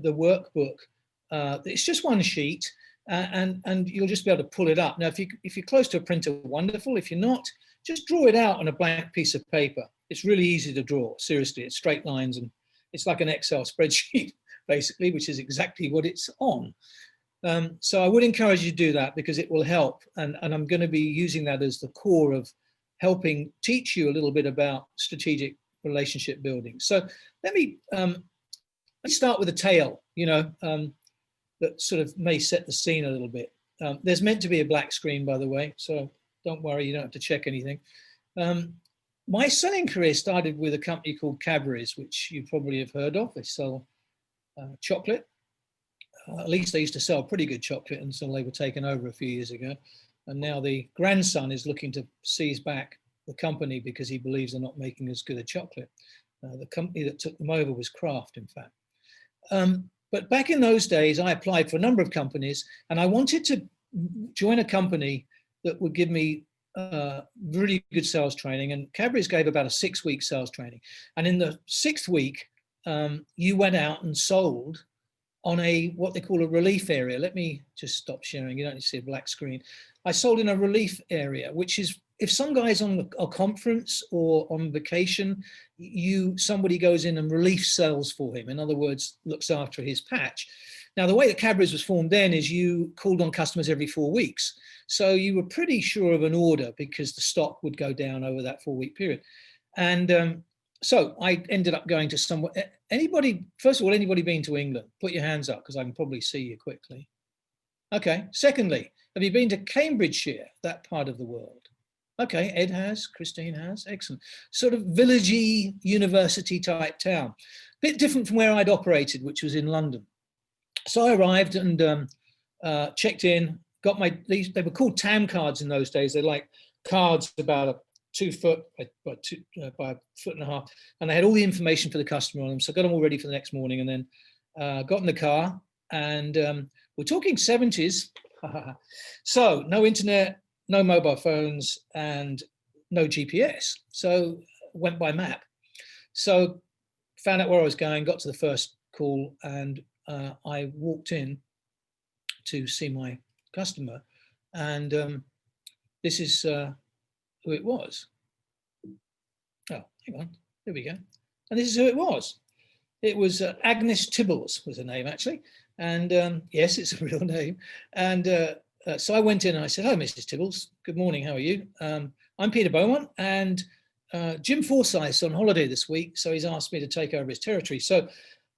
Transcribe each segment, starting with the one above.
the workbook. It's just one sheet, and you'll just be able to pull it up. Now, if you're close to a printer, wonderful. If you're not, just draw it out on a blank piece of paper. It's really easy to draw. Seriously, it's straight lines, and it's like an Excel spreadsheet, basically, which is exactly what it's on. So I would encourage you to do that because it will help. And I'm going to be using that as the core of helping teach you a little bit about strategic relationship building. So let's start with a tale, that sort of may set the scene a little bit. There's meant to be a black screen, by the way, so don't worry, you don't have to check anything. My selling career started with a company called Cadbury's, which you probably have heard of. They sell chocolate. At least they used to sell pretty good chocolate until they were taken over a few years ago. And now the grandson is looking to seize back the company because he believes they're not making as good a chocolate. The company that took them over was Kraft, in fact. But back in those days, I applied for a number of companies, and I wanted to join a company that would give me really good sales training. And Cadbury's gave about a 6-week sales training. And in the 6th week, you went out and sold on what they call a relief area. Let me just stop sharing. You don't need to see a black screen. I sold in a relief area, which is if some guy's on a conference or on vacation, somebody goes in and relief sells for him. In other words, looks after his patch. Now, the way that Cadbury's was formed then is you called on customers every 4 weeks. So you were pretty sure of an order because the stock would go down over that 4-week period. And so I ended up going to somewhere. First of all, anybody been to England? Put your hands up because I can probably see you quickly. Okay. Secondly, have you been to Cambridgeshire, that part of the world? Okay, Ed has, Christine has, excellent. Sort of villagey, university type town. Bit different from where I'd operated, which was in London. So I arrived and checked in, got they were called TAM cards in those days. They're like cards about 2 foot by a foot and a half, and they had all the information for the customer on them. So I got them all ready for the next morning, and then got in the car, and we're talking 70s. So no internet, no mobile phones, and no GPS. So went by map. So found out where I was going, got to the first call, and I walked in to see my customer, and this is who it was. Oh, hang on, there we go. And this is who it was. It was Agnes Tibbles was her name, actually. And yes, it's a real name. And so I went in and I said, "Hello, Mrs. Tibbles. Good morning. How are you? I'm Peter Beaumont, and Jim Forsyth's on holiday this week, so he's asked me to take over his territory. So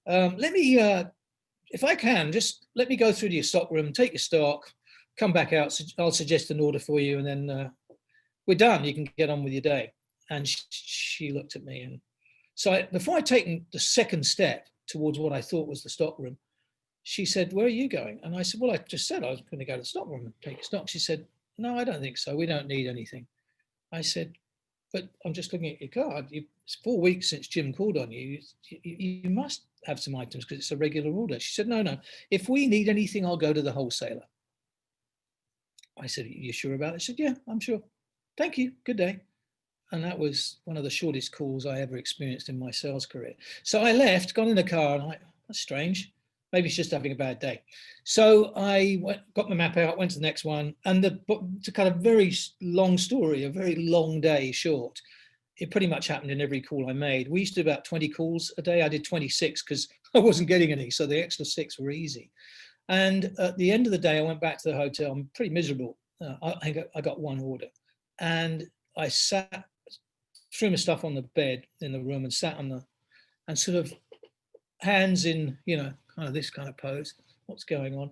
let me, if I can, just let me go through to your stock room, take your stock, come back out. So I'll suggest an order for you, and then we're done. You can get on with your day." And she looked at me, and so before I'd taken the second step towards what I thought was the stock room, she said, "Where are you going?" And I said, "Well, I just said I was going to go to the stock room and take stock." She said, "No, I don't think so. We don't need anything." I said, "But I'm just looking at your card. It's 4 weeks since Jim called on you. You must have some items because it's a regular order." She said, "No. If we need anything, I'll go to the wholesaler." I said, "You sure about it?" She said, "Yeah, I'm sure. Thank you. Good day." And that was one of the shortest calls I ever experienced in my sales career. So I left, got in the car, and I'm like, "That's strange. Maybe she's just having a bad day." So I got my map out, went to the next one, and to kind of very long story, a very long day short, it pretty much happened in every call I made. We used to do about 20 calls a day. I did 26 because I wasn't getting any, so the extra 6 were easy. And at the end of the day, I went back to the hotel. I'm pretty miserable. I got one order, and I threw my stuff on the bed in the room and sat and sort of hands in, kind of this kind of pose. What's going on?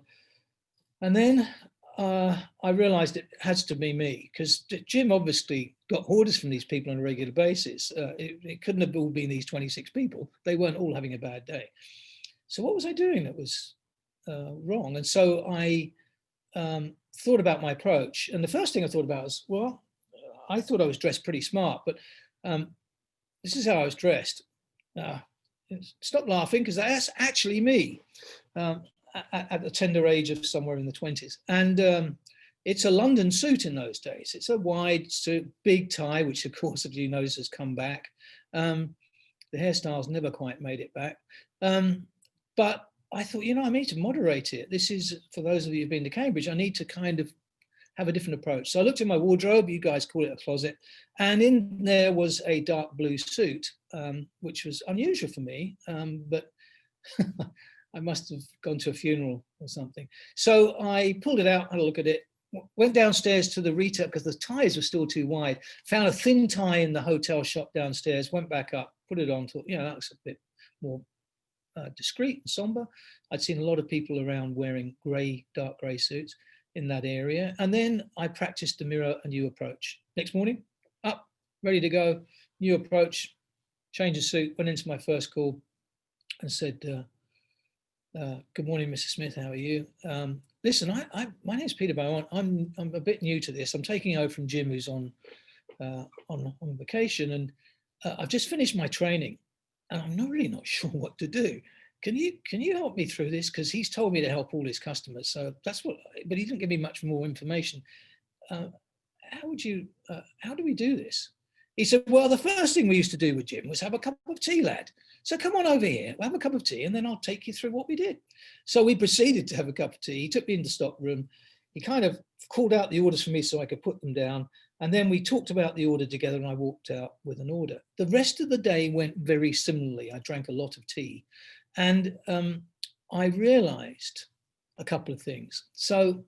And then I realized it has to be me because Jim obviously got orders from these people on a regular basis. It couldn't have all been these 26 people. They weren't all having a bad day. So what was I doing that was wrong? And so I thought about my approach. And the first thing I thought about was, well, I thought I was dressed pretty smart, but this is how I was dressed. Stop laughing because that's actually me at the tender age of somewhere in the 20s. And it's a London suit in those days. It's a wide suit, big tie, which of course, as you notice, has come back. The hairstyles never quite made it back. But I thought, I need to moderate it. This is, for those of you who've been to Cambridge, I need to kind of have a different approach. So I looked in my wardrobe, you guys call it a closet, and in there was a dark blue suit, which was unusual for me, but I must have gone to a funeral or something. So I pulled it out, had a look at it, went downstairs to the retail because the ties were still too wide, found a thin tie in the hotel shop downstairs, went back up, put it on, thought, that looks a bit more discreet and somber. I'd seen a lot of people around wearing dark grey suits in that area. And then I practiced the mirror a new approach. Next morning, up, ready to go, new approach, change of suit, went into my first call and said, good morning, Mr. Smith, how are you? Listen, my name's Peter Beaumont. I'm a bit new to this. I'm taking over from Jim, who's on vacation, and I've just finished my training, and I'm really not sure what to do. Can you help me through this? Because he's told me to help all his customers. So that's but he didn't give me much more information. How do we do this? He said, well, the first thing we used to do with Jim was have a cup of tea, lad. So come on over here, we'll have a cup of tea, and then I'll take you through what we did. So we proceeded to have a cup of tea. He took me into the stock room. He kind of called out the orders for me so I could put them down. And then we talked about the order together, and I walked out with an order. The rest of the day went very similarly. I drank a lot of tea. And I realized a couple of things. So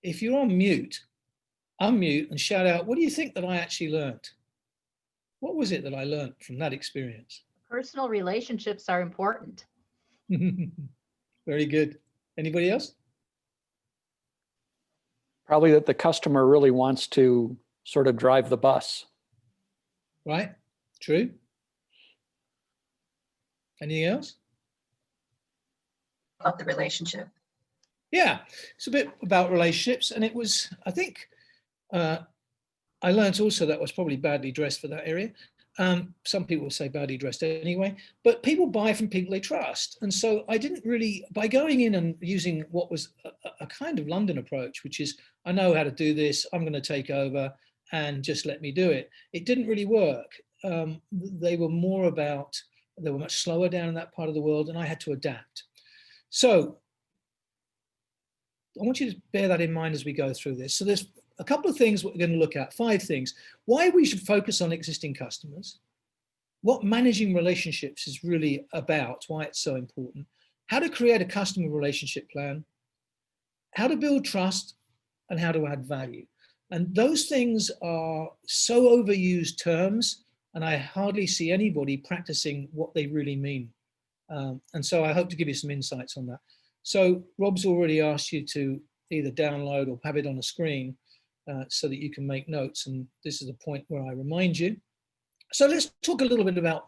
if you're on mute, unmute and shout out, what do you think that I actually learned? What was it that I learned from that experience? Personal relationships are important. Very good. Anybody else? Probably that the customer really wants to sort of drive the bus. Right. True. Anything else? About the relationship. Yeah, it's a bit about relationships. And it was, I think, I learned also that I was probably badly dressed for that area. Some people say badly dressed anyway, but people buy from people they trust. And so I didn't really, by going in and using what was a kind of London approach, which is, I know how to do this, I'm going to take over and just let me do it. It didn't really work. They were much slower down in that part of the world, and I had to adapt. So I want you to bear that in mind as we go through this. So there's a couple of things we're going to look at, 5 things. Why we should focus on existing customers, what managing relationships is really about, why it's so important, how to create a customer relationship plan, how to build trust, and how to add value. And those things are so overused terms, and I hardly see anybody practicing what they really mean. And so I hope to give you some insights on that. So Rob's already asked you to either download or have it on a screen so that you can make notes. And this is a point where I remind you. So let's talk a little bit about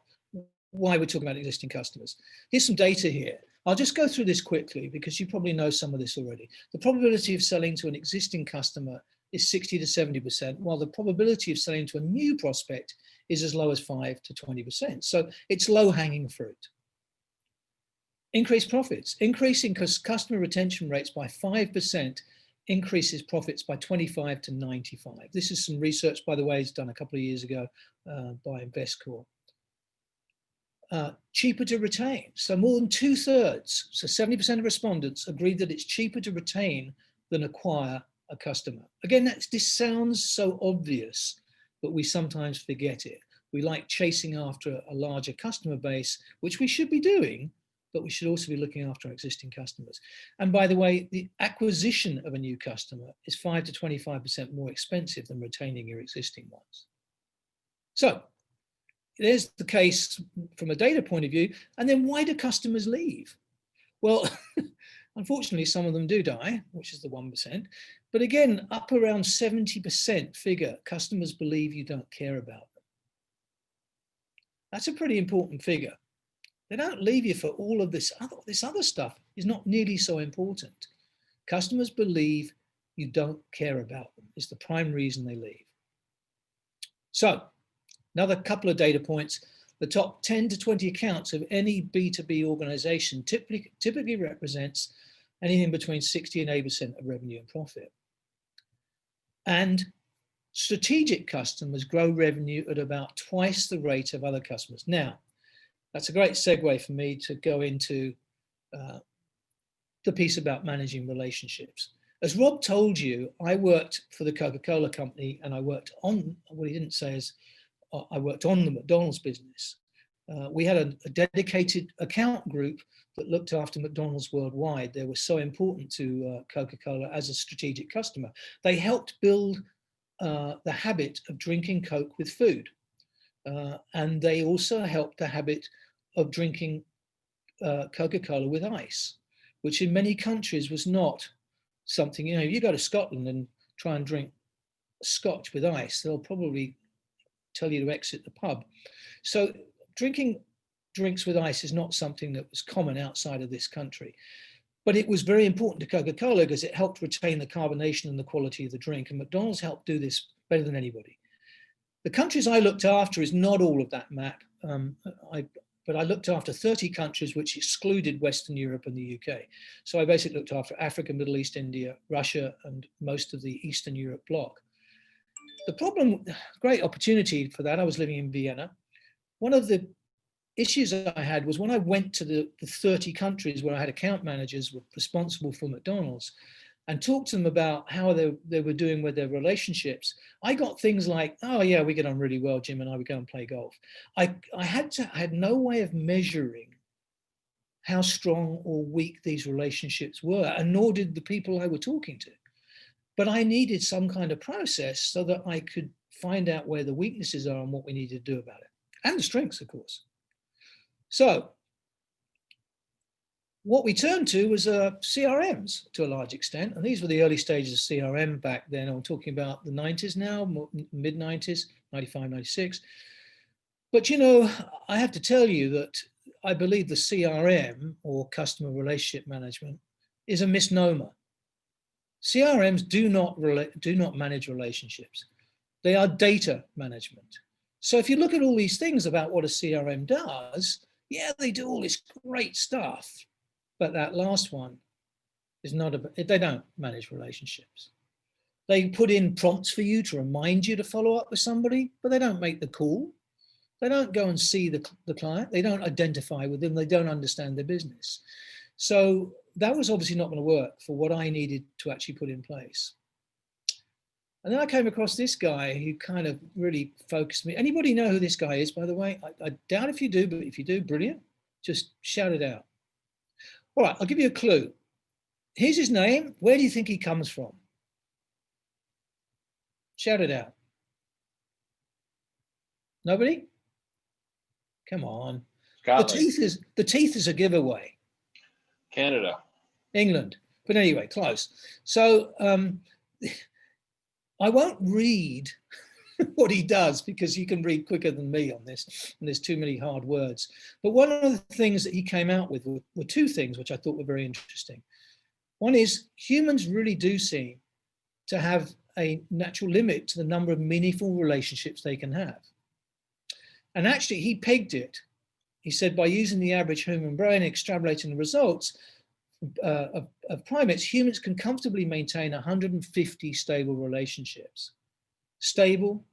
why we're talking about existing customers. Here's some data here. I'll just go through this quickly because you probably know some of this already. The probability of selling to an existing customer is 60 to 70%, while the probability of selling to a new prospect is as low as 5 to 20%. So it's low-hanging fruit. Increased profits. Increasing customer retention rates by 5% increases profits by 25 to 95. This is some research, by the way, it's done a couple of years ago by InvestCore. Cheaper to retain. So more than 2/3, so 70% of respondents agreed that it's cheaper to retain than acquire a customer. Again, this sounds so obvious, but we sometimes forget it. We like chasing after a larger customer base, which we should be doing, but we should also be looking after our existing customers. And by the way, the acquisition of a new customer is 5 to 25% more expensive than retaining your existing ones. So there's the case from a data point of view. And then why do customers leave? Well, unfortunately, some of them do die, which is the 1%. But again, up around 70% figure, customers believe you don't care about them. That's a pretty important figure. They don't leave you for all of this other stuff is not nearly so important. Customers believe you don't care about them. It's the prime reason they leave. So another couple of data points. The top 10 to 20 accounts of any B2B organization typically represents anything between 60 and 80% of revenue and profit. And strategic customers grow revenue at about twice the rate of other customers. Now, that's a great segue for me to go into the piece about managing relationships. As Rob told you, I worked for the Coca-Cola company, and I worked on, what he didn't say is, I worked on the McDonald's business. We had a dedicated account group that looked after McDonald's worldwide. They were so important to Coca-Cola as a strategic customer. They helped build the habit of drinking Coke with food. And they also helped the habit of drinking Coca-Cola with ice, which in many countries was not something, you know, you go to Scotland and try and drink scotch with ice, they'll probably tell you to exit the pub. So drinking drinks with ice is not something that was common outside of this country. But it was very important to Coca-Cola because it helped retain the carbonation and the quality of the drink. And McDonald's helped do this better than anybody. The countries I looked after is not all of that map, but I looked after 30 countries, which excluded Western Europe and the UK. So I basically looked after Africa, Middle East, India, Russia, and most of the Eastern Europe bloc. The problem, great opportunity for that, I was living in Vienna. One of the issues I had was when I went to the 30 countries where I had account managers responsible for McDonald's and talked to them about how they were doing with their relationships, I got things like, oh yeah, we get on really well, Jim and I would go and play golf. I had no way of measuring how strong or weak these relationships were, and nor did the people I were talking to. But I needed some kind of process so that I could find out where the weaknesses are and what we needed to do about it. And the strengths, of course. So what we turned to was CRMs to a large extent. And these were the early stages of CRM back then. I'm talking about the 90s now, mid 90s, 95, 96. But, you know, I have to tell you that I believe the CRM, or customer relationship management, is a misnomer. CRMs do not manage relationships. They are data management. So if you look at all these things about what a CRM does, yeah, they do all this great stuff, but that last one is not, they don't manage relationships. They put in prompts for you to remind you to follow up with somebody, but they don't make the call. They don't go and see the client. They don't identify with them. They don't understand their business. So that was obviously not going to work for what I needed to actually put in place. And then I came across this guy who kind of really focused me. Anybody know who this guy is, by the way? I doubt if you do, but if you do, brilliant. Just shout it out. All right, I'll give you a clue. Here's his name. Where do you think he comes from? Shout it out. Nobody? Come on. Scotland. The teeth is a giveaway. Canada. England. But anyway, close. So I won't read what he does because you can read quicker than me on this, and there's too many hard words. But one of the things that he came out with were two things which I thought were very interesting. One is humans really do seem to have a natural limit to the number of meaningful relationships they can have. And actually he pegged it. He said by using the average human brain, extrapolating the results of primates, humans can comfortably maintain 150 stable relationships. Stable,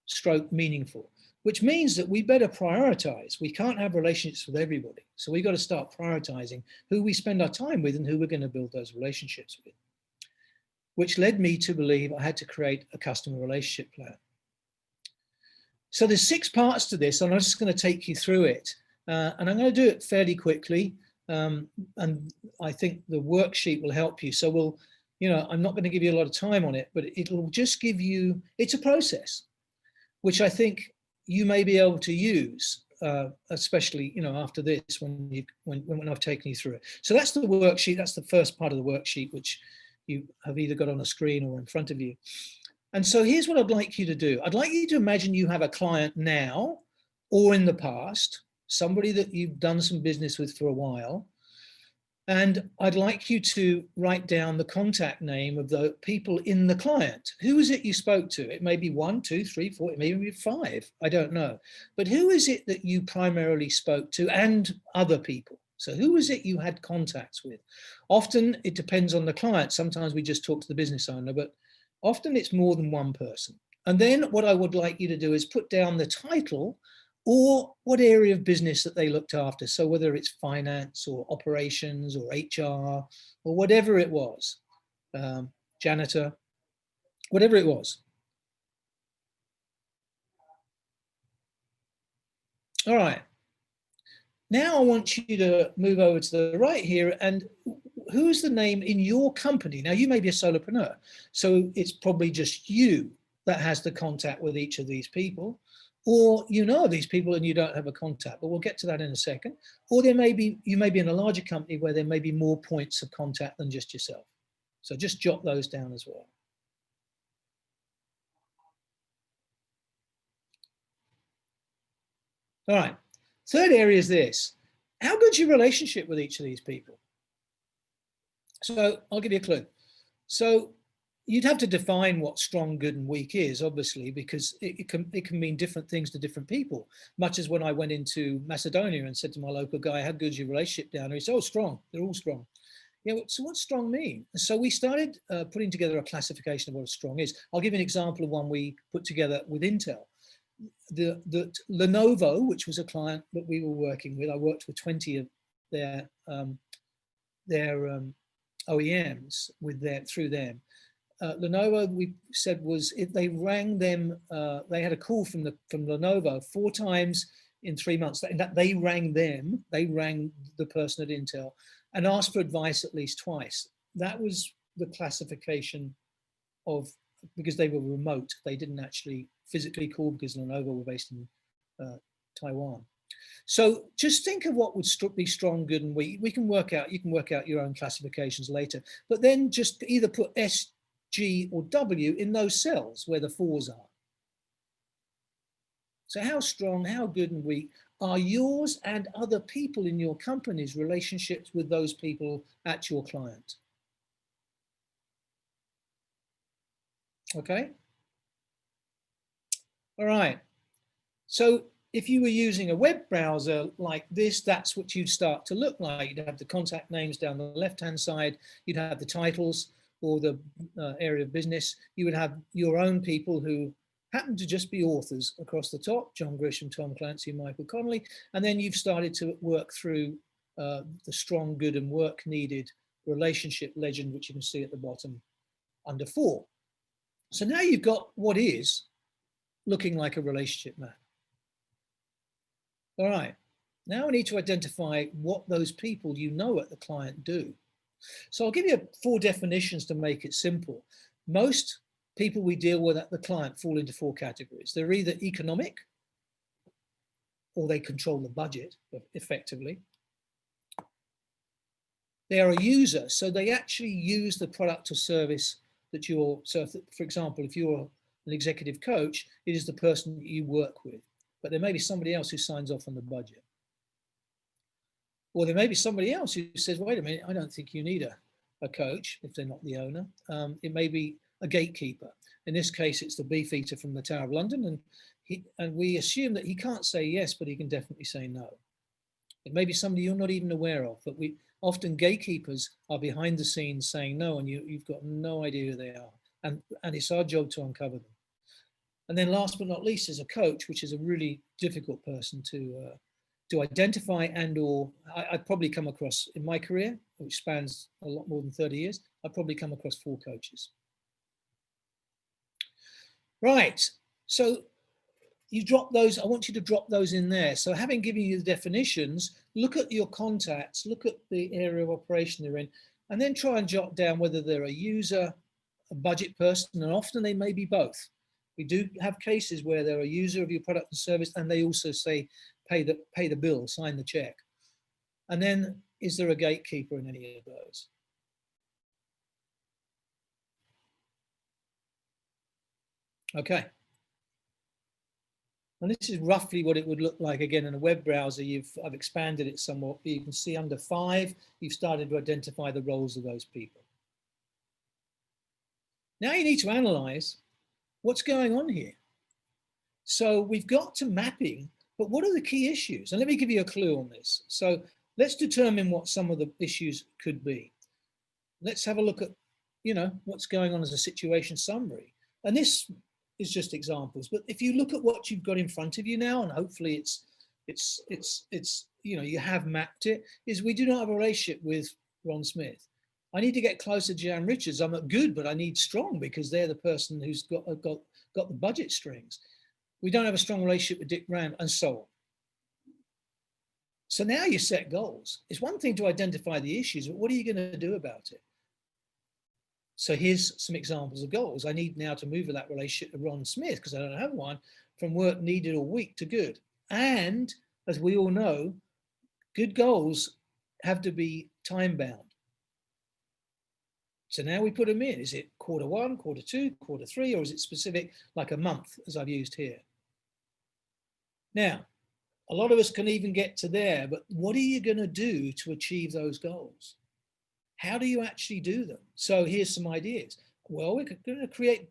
stroke, meaningful, which means that we better prioritize. We can't have relationships with everybody. So we've got to start prioritizing who we spend our time with and who we're going to build those relationships with, which led me to believe I had to create a customer relationship plan. So there's 6 parts to this, and I'm just going to take you through it. And I'm going to do it fairly quickly. And I think the worksheet will help you. So we'll, you know, I'm not going to give you a lot of time on it, but it'll just give you, it's a process, which I think you may be able to use, especially, you know, after this, when I've taken you through it. So that's the worksheet. That's the first part of the worksheet, which you have either got on a screen or in front of you. And so here's what I'd like you to do. I'd like you to imagine you have a client now or in the past, somebody that you've done some business with for a while. And I'd like you to write down the contact name of the people in the client. Who is it you spoke to? It may be 1, 2, 3, 4, it may be 5, I don't know. But who is it that you primarily spoke to, and other people? So who is it you had contacts with? Often it depends on the client. Sometimes we just talk to the business owner, but often it's more than one person. And then what I would like you to do is put down the title or what area of business that they looked after. So whether it's finance or operations or HR or whatever it was, janitor, whatever it was. All right. Now I want you to move over to the right here, and who's the name in your company? Now you may be a solopreneur, so it's probably just you that has the contact with each of these people, or you know these people and you don't have a contact, but we'll get to that in a second. Or you may be in a larger company where there may be more points of contact than just yourself. So just jot those down as well. All right. Third area is this. How good's your relationship with each of these people? So I'll give you a clue. So you'd have to define what strong, good, and weak is, obviously, because it can mean different things to different people. Much as when I went into Macedonia and said to my local guy, how good's your relationship down there? He said, oh, strong. They're all strong. Yeah, so what's strong mean? So we started putting together a classification of what a strong is. I'll give you an example of one we put together with Intel. The Lenovo, which was a client that we were working with, I worked with 20 of their OEMs through them. Lenovo, we said, was if they rang them, they had a call from Lenovo 4 times in 3 months. They rang them, they rang the person at Intel and asked for advice at least twice. That was the classification of, because they were remote, they didn't actually physically call because Lenovo were based in Taiwan. So just think of what would be strong, good, and weak. You can work out your own classifications later, but then just either put S, G, or W in those cells where the 4s are. So how strong, how good, and weak are yours and other people in your company's relationships with those people at your client? Okay. All right. So if you were using a web browser like this, that's what you'd start to look like. You'd have the contact names down the left-hand side. You'd have the titles or the area of business. You would have your own people who happen to just be authors across the top, John Grisham, Tom Clancy, Michael Connolly. And then you've started to work through the strong, good, and work needed relationship legend, which you can see at the bottom under 4. So now you've got what is looking like a relationship map. All right, now we need to identify what those people you know at the client do. So I'll give you 4 definitions to make it simple. Most people we deal with at the client fall into 4 categories. They're either economic, or they control the budget effectively. They are a user, so they actually use the product or service that you're, so for example, if you're an executive coach, it is the person that you work with, but there may be somebody else who signs off on the budget. Or there may be somebody else who says, wait a minute, I don't think you need a coach if they're not the owner. It may be a gatekeeper. In this case, it's the beefeater from the Tower of London, and we assume that he can't say yes, but he can definitely say no. It may be somebody you're not even aware of, but often gatekeepers are behind the scenes saying no, and you've got no idea who they are. And it's our job to uncover them. And then last but not least is a coach, which is a really difficult person to identify and/or I've probably come across in my career, which spans a lot more than 30 years, I've probably come across 4 coaches. Right, so you drop those, I want you to drop those in there. So having given you the definitions, look at your contacts, look at the area of operation they're in, and then try and jot down whether they're a user, a budget person, and often they may be both. We do have cases where they're a user of your product and service, and they also say, pay the bill, sign the check. And then, is there a gatekeeper in any of those? Okay. And this is roughly what it would look like again in a web browser. I've expanded it somewhat, but you can see under 5, you've started to identify the roles of those people. Now you need to analyze what's going on here. So we've got to mapping, but what are the key issues? And let me give you a clue on this. So let's determine what some of the issues could be. Let's have a look at, what's going on as a situation summary. And this is just examples. But if you look at what you've got in front of you now, and hopefully it's you know, you have mapped it, is we do not have a relationship with Ron Smith. I need to get closer to Jan Richards. I'm not good, but I need strong because they're the person who's got the budget strings. We don't have a strong relationship with Dick Rand, and so on. So now you set goals. It's one thing to identify the issues, but what are you going to do about it? So here's some examples of goals. I need now to move that relationship to Ron Smith because I don't have one, from work needed or weak to good. And as we all know, good goals have to be time bound. So now we put them in. Is it quarter one, quarter two, quarter three, or is it specific like a month as I've used here? Now, a lot of us can even get to there, but what are you going to do to achieve those goals? How do you actually do them? So here's some ideas. Well, we're going to create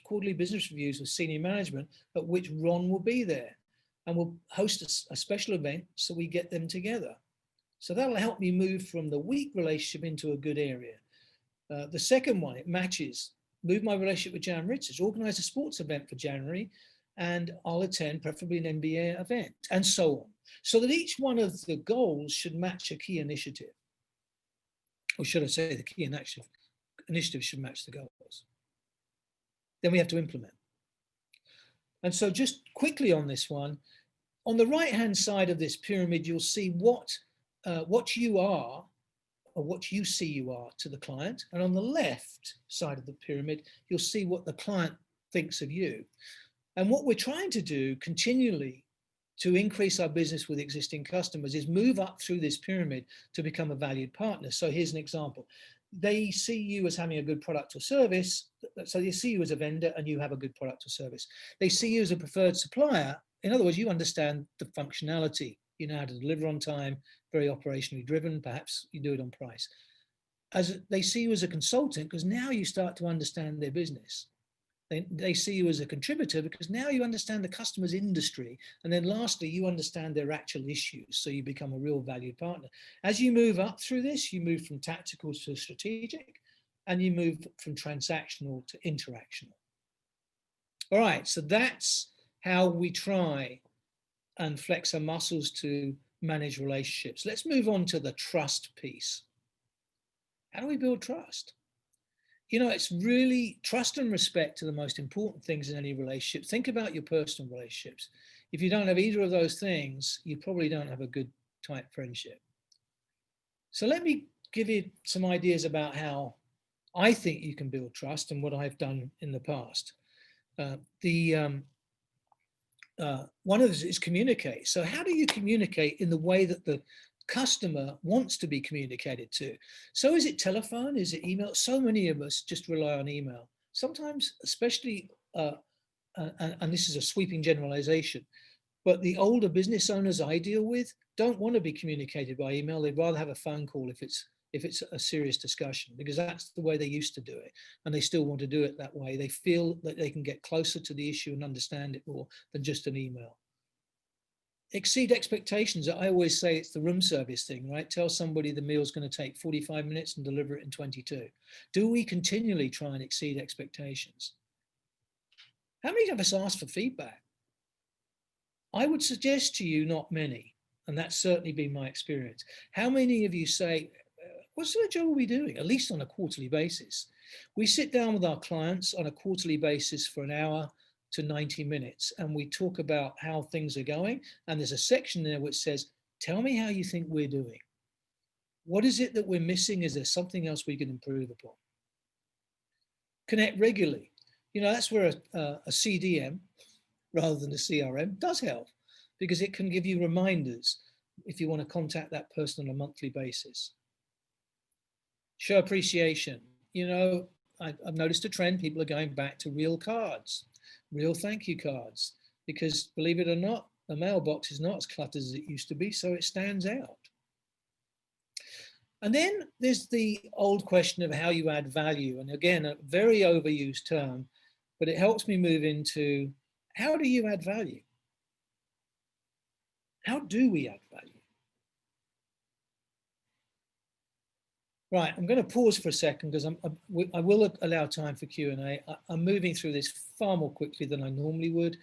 quarterly business reviews with senior management at which Ron will be there. And we'll host a special event so we get them together. So that'll help me move from the weak relationship into a good area. The second one, it matches. Move my relationship with Jan Richards, organize a sports event for January, and I'll attend preferably an NBA event, and so on. So that each one of the goals should match a key initiative. Or should I say the key initiative should match the goals. Then we have to implement. And so just quickly on this one, on the right-hand side of this pyramid, you'll see what you are, or what you see you are to the client. And on the left side of the pyramid, you'll see what the client thinks of you. And what we're trying to do continually to increase our business with existing customers is move up through this pyramid to become a valued partner. So here's an example. They see you as having a good product or service. So they see you as a vendor and you have a good product or service. They see you as a preferred supplier. In other words, you understand the functionality. You know how to deliver on time, very operationally driven. Perhaps you do it on price. As they see you as a consultant, because now you start to understand their business. They see you as a contributor because now you understand the customer's industry. And then lastly, you understand their actual issues. So you become a real valued partner. As you move up through this, you move from tactical to strategic, and you move from transactional to interactional. All right, so that's how we try and flex our muscles to manage relationships. Let's move on to the trust piece. How do we build trust? You know, it's really trust and respect are the most important things in any relationship. Think about your personal relationships. If you don't have either of those things, you probably don't have a good, tight friendship. So let me give you some ideas about how I think you can build trust and what I've done in the past. One of those is communicate. So how do you communicate in the way that the customer wants to be communicated to? So is it telephone? Is it email? So many of us just rely on email. Sometimes, especially, and this is a sweeping generalization, but the older business owners I deal with don't want to be communicated by email. They'd rather have a phone call if it's a serious discussion, because that's the way they used to do it. And they still want to do it that way. They feel that they can get closer to the issue and understand it more than just an email. Exceed expectations. I always say it's the room service thing, right? Tell somebody the meal's going to take 45 minutes and deliver it in 22. Do we continually try and exceed expectations? How many of us ask for feedback? I would suggest to you not many, and that's certainly been my experience. How many of you say, what sort of job are we doing? At least on a quarterly basis. We sit down with our clients on a quarterly basis for an hour to 90 minutes, and we talk about how things are going. And there's a section there which says, tell me how you think we're doing. What is it that we're missing? Is there something else we can improve upon? Connect regularly. You know, that's where a CDM rather than a CRM does help, because it can give you reminders if you want to contact that person on a monthly basis. Show appreciation. You know, I've noticed a trend. People are going back to real cards, real thank you cards, because believe it or not, the mailbox is not as cluttered as it used to be, so it stands out. And then there's the old question of how you add value. And again, a very overused term, but it helps me move into how do you add value? How do we add value? Right, I'm going to pause for a second because I will allow time for Q&A. I'm moving through this far more quickly than I normally would.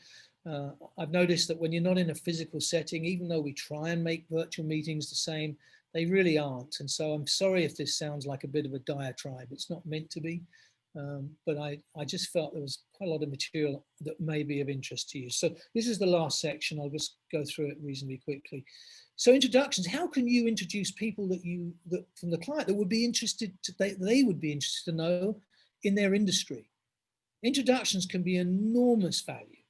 I've noticed that when you're not in a physical setting, even though we try and make virtual meetings the same, they really aren't. And so I'm sorry if this sounds like a bit of a diatribe. It's not meant to be. But I just felt there was quite a lot of material that may be of interest to you. So this is the last section. I'll just go through it reasonably quickly. So introductions, how can you introduce people that from the client that would be interested, they would be interested to know in their industry? Introductions can be enormous value.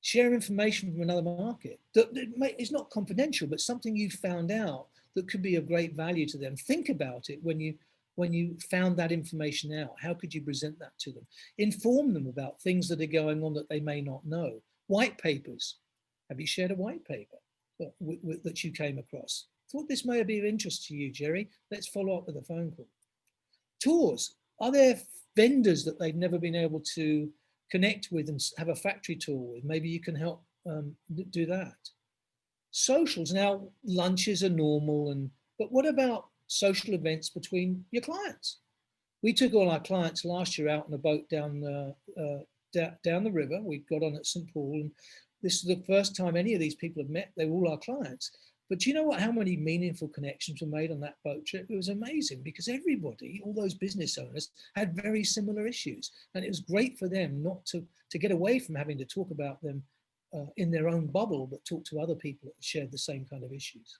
Share information from another market that is not confidential, but something you found out that could be of great value to them. Think about it when you found that information out. How could you present that to them? Inform them about things that are going on that they may not know. White papers. Have you shared a white paper that you came across? Thought this may be of interest to you, Jerry. Let's follow up with a phone call. Tours. Are there vendors that they've never been able to connect with and have a factory tour with? Maybe you can help do that. Socials. Now, lunches are normal, but what about social events between your clients? We took all our clients last year out on a boat down the river. We got on at St. Paul, and this is the first time any of these people have met. They were all our clients. But do you know how many meaningful connections were made on that boat trip? It was amazing because everybody, all those business owners, had very similar issues. And it was great for them not to get away from having to talk about them in their own bubble, but talk to other people that shared the same kind of issues.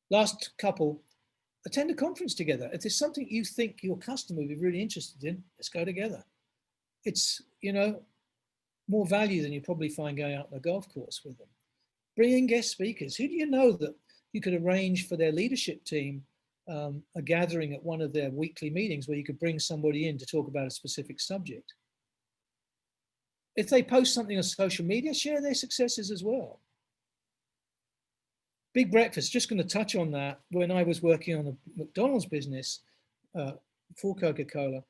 Last couple, attend a conference together. If there's something you think your customer would be really interested in, let's go together. It's, more value than you probably find going out on a golf course with them. Bring in guest speakers. Who do you know that you could arrange for their leadership team a gathering at one of their weekly meetings where you could bring somebody in to talk about a specific subject? If they post something on social media, share their successes as well. Big breakfast, just going to touch on that. When I was working on the McDonald's business for Coca-Cola,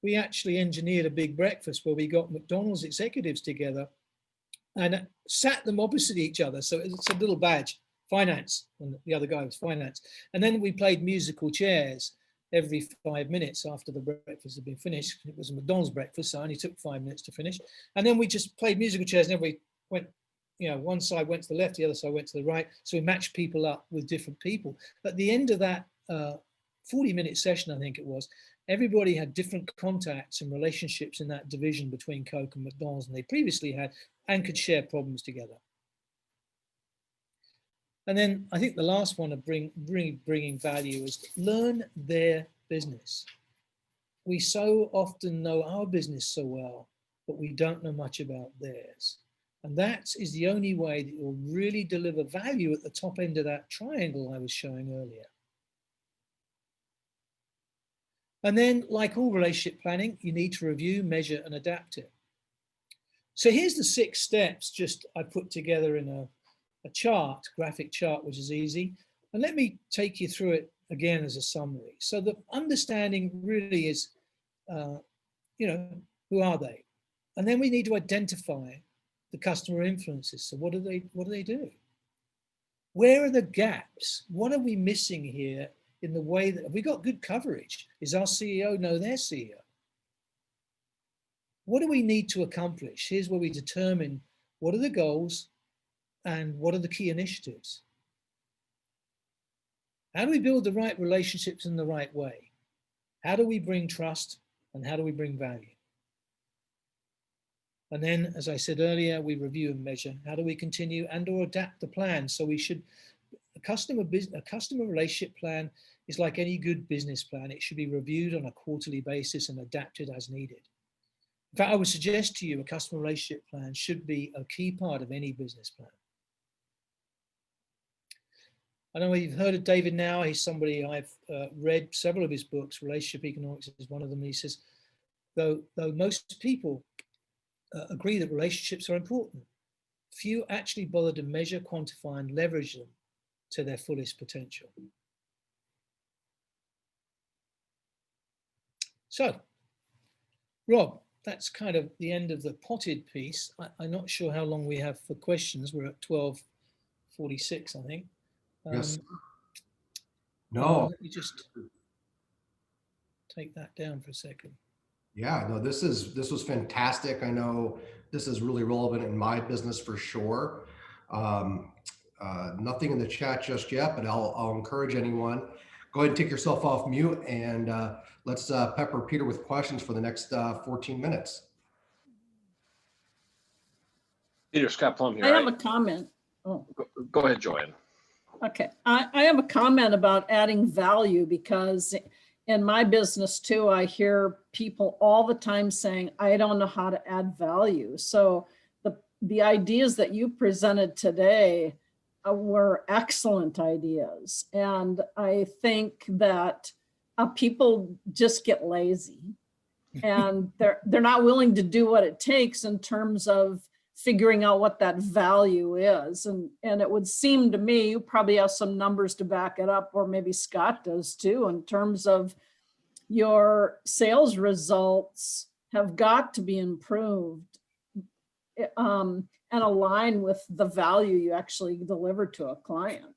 we actually engineered a big breakfast where we got McDonald's executives together and sat them opposite each other. So it's a little badge, finance, and the other guy was finance. And then we played musical chairs every 5 minutes after the breakfast had been finished. It was a McDonald's breakfast, so it only took 5 minutes to finish. And then we just played musical chairs and everybody went, one side went to the left, the other side went to the right. So we matched people up with different people. At the end of that 40-minute session, I think it was, everybody had different contacts and relationships in that division between Coke and McDonald's than they previously had, and could share problems together. And then I think the last one of bringing value is learn their business. We so often know our business so well, but we don't know much about theirs. And that is the only way that you'll really deliver value at the top end of that triangle I was showing earlier. And then, like all relationship planning, you need to review, measure, and adapt it. So here's the 6 steps I put together in a chart, graphic chart, which is easy. And let me take you through it again as a summary. So the understanding really is, who are they? And then we need to identify the customer influences. So what do they do? Where are the gaps? What are we missing here in the way that, have we got good coverage? Is our CEO know their CEO? What do we need to accomplish? Here's where we determine what are the goals and what are the key initiatives. How do we build the right relationships in the right way? How do we bring trust and how do we bring value? And then, as I said earlier, we review and measure. How do we continue and or adapt the plan? So we should, a customer relationship plan is like any good business plan. It should be reviewed on a quarterly basis and adapted as needed. In fact, I would suggest to you a customer relationship plan should be a key part of any business plan. I know you've heard of David now. He's somebody I've read several of his books. Relationship Economics is one of them. He says, though most people agree that relationships are important, few actually bother to measure, quantify, and leverage them to their fullest potential. So, Rob, that's kind of the end of the potted piece. I'm not sure how long we have for questions. We're at 12:46, I think. Yes. No. Let me just take that down for a second. Yeah, no, this was fantastic. I know this is really relevant in my business for sure. Nothing in the chat just yet, but I'll encourage anyone. Go ahead and take yourself off mute, and let's pepper Peter with questions for the next 14 minutes. Peter, Scott Plum here. I have a comment. Oh, Go ahead, Joanne. okay. I have a comment about adding value, because in my business too, I hear people all the time saying, I don't know how to add value. So the ideas that you presented today were excellent ideas. And I think that people just get lazy and they're not willing to do what it takes in terms of figuring out what that value is. And it would seem to me, you probably have some numbers to back it up, or maybe Scott does too, in terms of your sales results have got to be improved and align with the value you actually deliver to a client.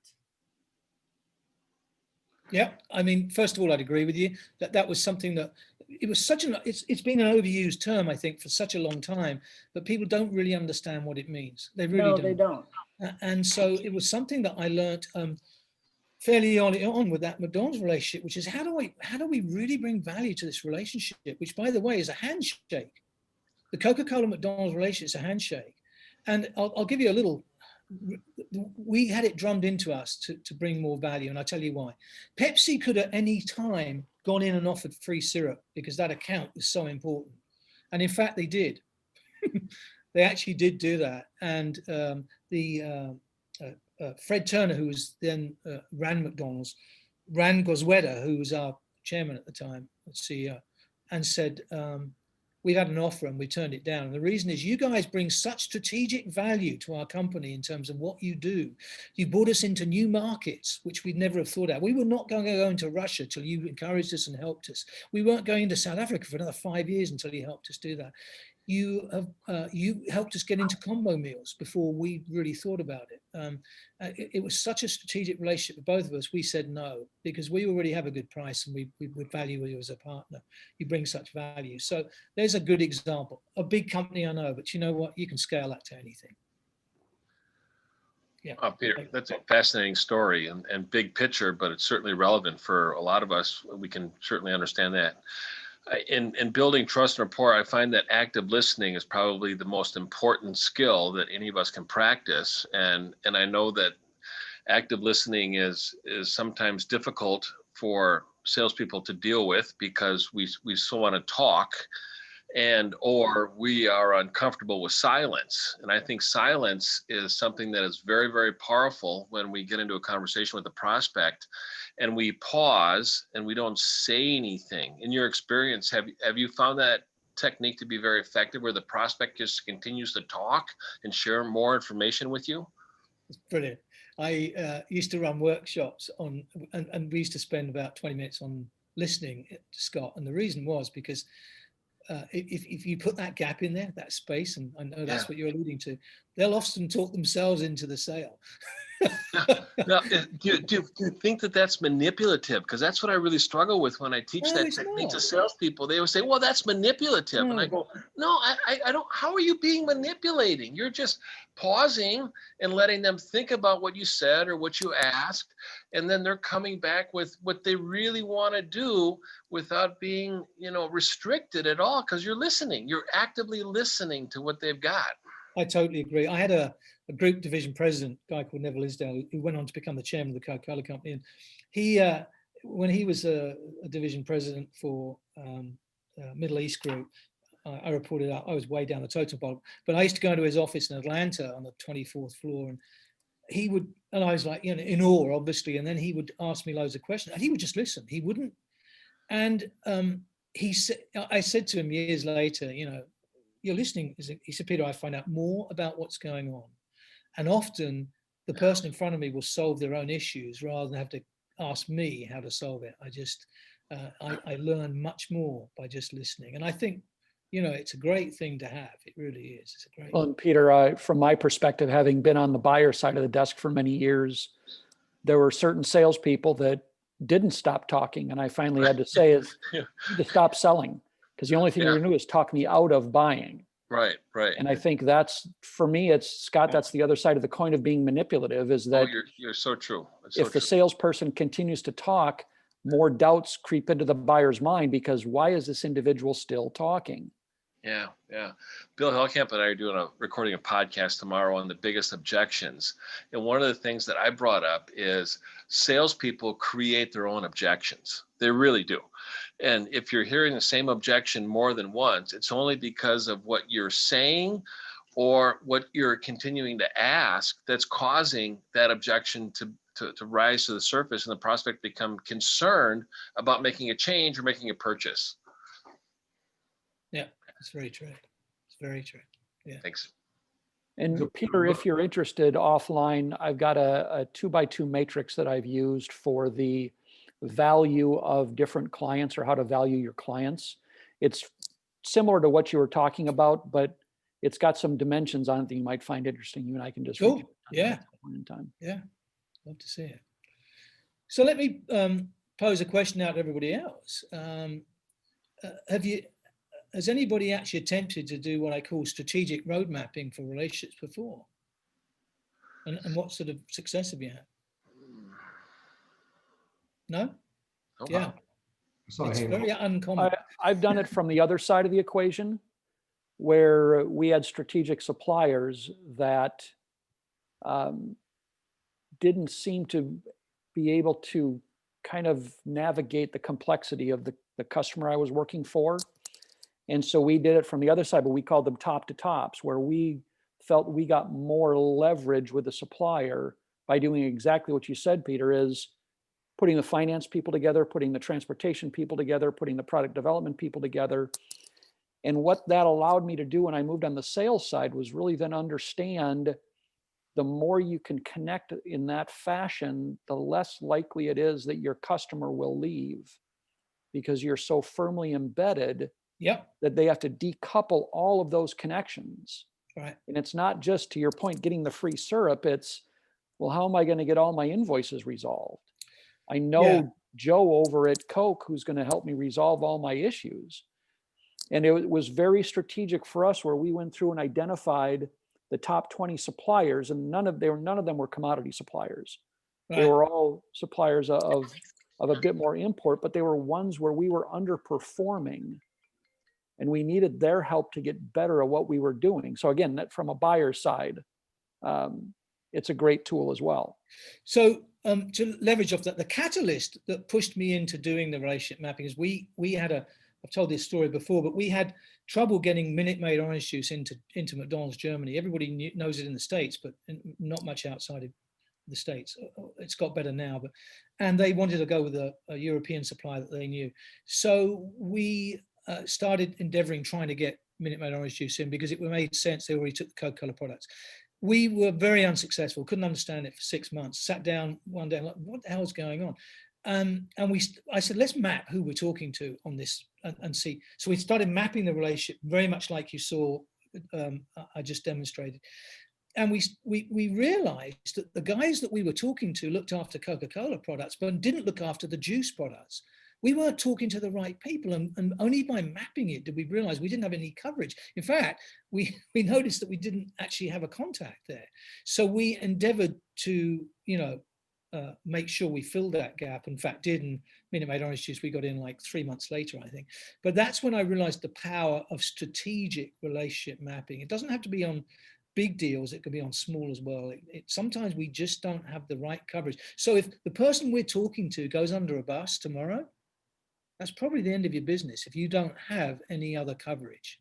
Yeah, I mean, first of all, I'd agree with you that was something that it was such an, it's been an overused term, I think, for such a long time, but people don't really understand what it means. They really don't. No, they don't. And so it was something that I learned fairly early on with that McDonald's relationship, which is how do we really bring value to this relationship, which, by the way, is a handshake. The Coca-Cola McDonald's relationship is a handshake. And I'll give you a little, we had it drummed into us to bring more value, and I'll tell you why. Pepsi could at any time gone in and offered free syrup because that account was so important. And in fact, they did. They actually did do that. And Fred Turner, who was then ran McDonald's, ran Gosweda, who was our chairman at the time, CEO, and said, we've had an offer and we turned it down. And the reason is you guys bring such strategic value to our company in terms of what you do. You brought us into new markets, which we'd never have thought of. We were not going to go into Russia till you encouraged us and helped us. We weren't going into South Africa for another 5 years until you helped us do that. You helped us get into combo meals before we really thought about it. It was such a strategic relationship with both of us. We said no, because we already have a good price and we would value you as a partner. You bring such value. So there's a good example. A big company, I know, but you know what? You can scale that to anything. Yeah. Peter, that's a fascinating story and big picture, but it's certainly relevant for a lot of us. We can certainly understand that. In building trust and rapport, I find that active listening is probably the most important skill that any of us can practice. And I know that active listening is sometimes difficult for salespeople to deal with because we so want to talk or we are uncomfortable with silence. And I think silence is something that is very, very powerful when we get into a conversation with a prospect and we pause and we don't say anything. In your experience, have you found that technique to be very effective where the prospect just continues to talk and share more information with you? It's brilliant. I used to run workshops on, and we used to spend about 20 minutes on listening to Scott. And the reason was because if you put that gap in there, that space, and I know that's what you're alluding to, they'll often talk themselves into the sale. Now, do you think that that's manipulative? Because that's what I really struggle with when I teach that technique to salespeople. They would say, well, that's manipulative. And I go, no, I don't. How are you being manipulating? You're just pausing and letting them think about what you said or what you asked. And then they're coming back with what they really want to do without being, restricted at all, because you're listening. You're actively listening to what they've got. I totally agree. I had a group division president, a guy called Neville Isdale, who went on to become the chairman of the Coca-Cola company. And he, when he was a division president for Middle East group, I reported out, I was way down the totem pole, but I used to go into his office in Atlanta on the 24th floor, and he would, and I was like, in awe, obviously. And then he would ask me loads of questions and he would just listen. He wouldn't. And he said, I said to him years later, you're listening. He said, Peter, I find out more about what's going on. And often the person in front of me will solve their own issues rather than have to ask me how to solve it. I learn much more by just listening. And I think, it's a great thing to have. It really is. It's a great. Well, and Peter, from my perspective, having been on the buyer side of the desk for many years, there were certain salespeople that didn't stop talking. And I finally had to say is Yeah. you need to stop selling, because the only thing you're gonna do is talk me out of buying. Right, right. And I think that's, for me, it's, Scott, that's the other side of the coin of being manipulative, is Oh, that you're so true. It's so if the true. salesperson continues to talk, more doubts creep into the buyer's mind, because why is this individual still talking? Yeah, yeah. Bill Hellkamp and I are doing recording a podcast tomorrow on the biggest objections. And one of the things that I brought up is salespeople create their own objections. They really do. And if you're hearing the same objection more than once, it's only because of what you're saying or what you're continuing to ask that's causing that objection to rise to the surface, and the prospect become concerned about making a change or making a purchase. Yeah, it's very true. It's very true. Thanks. And Peter, if you're interested offline, I've got a 2x2 matrix that I've used for the value of different clients, or how to value your clients. It's similar to what you were talking about, but it's got some dimensions on it that you might find interesting. You and I can just Cool. reach out Yeah. at some point in time. Yeah, love to see it. So let me pose a question out to everybody else. Has anybody actually attempted to do what I call strategic road mapping for relationships before? And what sort of success have you had? No? Oh, Yeah, wow. So it's hang very on. uncommon. I've done it from the other side of the equation, where we had strategic suppliers that didn't seem to be able to kind of navigate the complexity of the customer I was working for. And so we did it from the other side, but we called them top to tops, where we felt we got more leverage with the supplier by doing exactly what you said, Peter, is putting the finance people together, putting the transportation people together, putting the product development people together. And what that allowed me to do when I moved on the sales side was really then understand, the more you can connect in that fashion, the less likely it is that your customer will leave, because you're so firmly embedded Yep, that they have to decouple all of those connections. right. And it's not just, to your point, getting the free syrup. It's, well, how am I going to get all my invoices resolved? I know Yeah. Joe over at Coke, who's going to help me resolve all my issues. And it was very strategic for us, where we went through and identified the top 20 suppliers, and none of them were commodity suppliers. They Right. were all suppliers of a bit more import, but they were ones where we were underperforming, and we needed their help to get better at what we were doing. So again, that from a buyer side, it's a great tool as well. So to leverage off that, the catalyst that pushed me into doing the relationship mapping is we had I've told this story before, but we had trouble getting Minute Maid orange juice into McDonald's Germany. Everybody knows it in the States, but not much outside of the States. It's got better now, and they wanted to go with a European supplier that they knew. So we started endeavoring, trying to get Minute Maid orange juice in, because it made sense. They already took the Coca-Cola products. We were very unsuccessful, couldn't understand it for 6 months. Sat down one day and like, what the hell's going on? And I said, let's map who we're talking to on this and see. So we started mapping the relationship, very much like you saw I just demonstrated. And we realized that the guys that we were talking to looked after Coca-Cola products, but didn't look after the juice products. We weren't talking to the right people, and only by mapping it did we realize we didn't have any coverage. In fact, we noticed that we didn't actually have a contact there. So we endeavored to, make sure we filled that gap. In fact, did, and Minute Maid orange juice we got in like 3 months later, I think. But that's when I realized the power of strategic relationship mapping. It doesn't have to be on big deals, it could be on small as well. Sometimes we just don't have the right coverage. So if the person we're talking to goes under a bus tomorrow, that's probably the end of your business if you don't have any other coverage.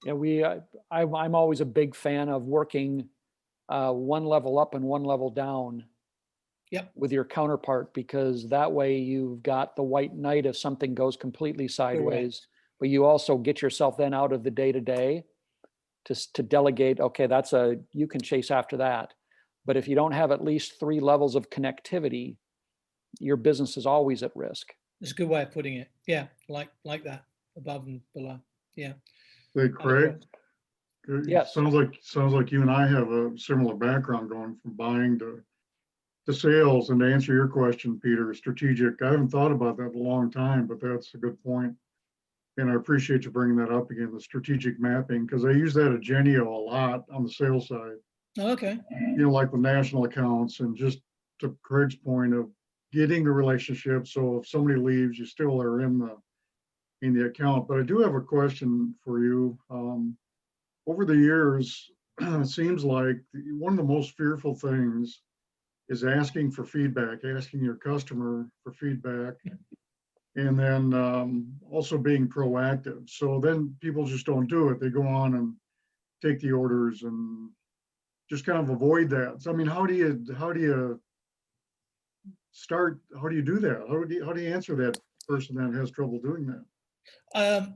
Yeah, I'm always a big fan of working one level up and one level down. Yep. With your counterpart, because that way you've got the white knight if something goes completely sideways. Correct. But you also get yourself then out of the day-to-day to delegate, okay, you can chase after that. But if you don't have at least 3 levels of connectivity, your business is always at risk. That's a good way of putting it. Yeah, like that, above and below. Yeah. Hey, Craig. Yes. Sounds like you and I have a similar background, going from buying to to sales, and to answer your question, Peter, strategic. I haven't thought about that in a long time, but that's a good point. And I appreciate you bringing that up again, the strategic mapping, because I use that at Genio a lot on the sales side. Okay. Like with national accounts, and just to Craig's point of getting the relationship. So if somebody leaves, you still are in the account. But I do have a question for you. Over the years, it seems like one of the most fearful things is asking for feedback, asking your customer for feedback, and then also being proactive. So then people just don't do it. They go on and take the orders and just kind of avoid that. So I mean, how do you do that? How do you answer that person that has trouble doing that?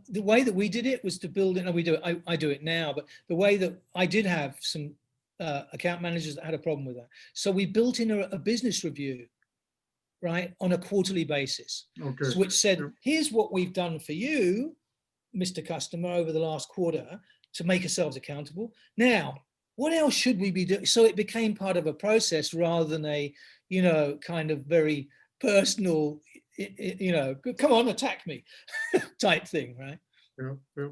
The way that we did it was to build it, and we do it, I do it now, but the way that I did have some account managers that had a problem with that. So we built in a business review, right, on a quarterly basis, Okay. which said, Yep. here's what we've done for you, Mr. Customer, over the last quarter to make ourselves accountable. Now, what else should we be doing? So it became part of a process rather than a, kind of very personal, come on, attack me type thing, right? Yeah.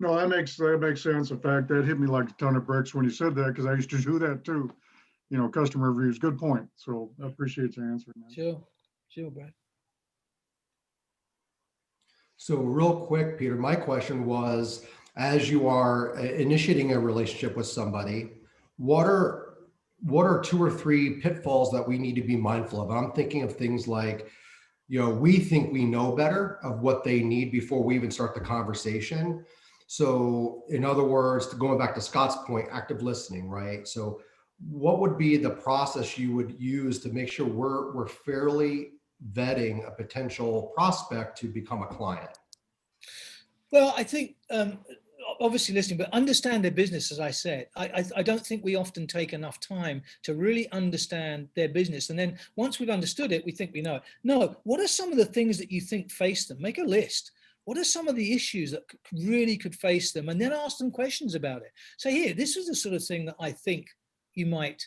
No, that makes sense. In fact, that hit me like a ton of bricks when you said that, because I used to do that too. Customer reviews. Good point. So I appreciate your answer, man. Sure, Brad. So real quick, Peter, my question was, as you are initiating a relationship with somebody, what are 2 or 3 pitfalls that we need to be mindful of? I'm thinking of things like, we think we know better of what they need before we even start the conversation. So in other words, going back to Scott's point, active listening, right? So what would be the process you would use to make sure we're fairly vetting a potential prospect to become a client? Well, I think obviously listening, but understand their business, as I said. I don't think we often take enough time to really understand their business. And then once we've understood it, we think we know it. No, what are some of the things that you think face them? Make a list. What are some of the issues that really could face them? And then ask them questions about it. Say, here, this is the sort of thing that I think you might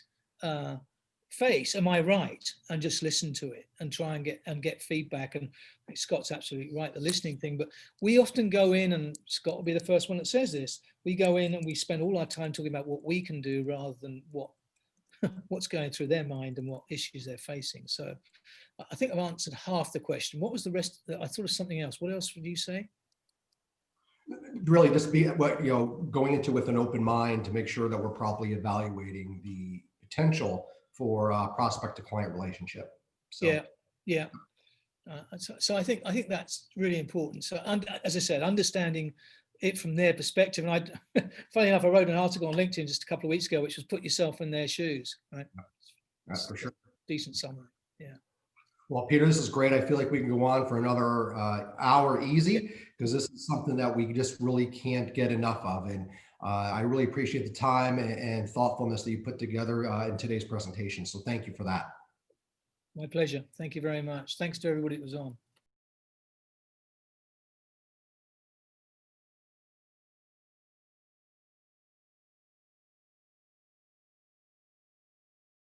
face. Am I right? And just listen to it and try and get feedback. And Scott's absolutely right, the listening thing. But we often go in, and Scott will be the first one that says this. We go in and we spend all our time talking about what we can do rather than what's going through their mind and what issues they're facing. So I think I've answered half the question. What was the rest? I thought of something else. What else would you say? Really just be going into with an open mind to make sure that we're properly evaluating the potential for prospect to client relationship. So. Yeah. So I think that's really important. So as I said, understanding it from their perspective. And funny enough, I wrote an article on LinkedIn just a couple of weeks ago, which was put yourself in their shoes, right? That's for sure. Decent summary. Yeah. Well, Peter, this is great. I feel like we can go on for another hour easy, because this is something that we just really can't get enough of. And I really appreciate the time and thoughtfulness that you put together in today's presentation. So thank you for that. My pleasure. Thank you very much. Thanks to everybody that was on.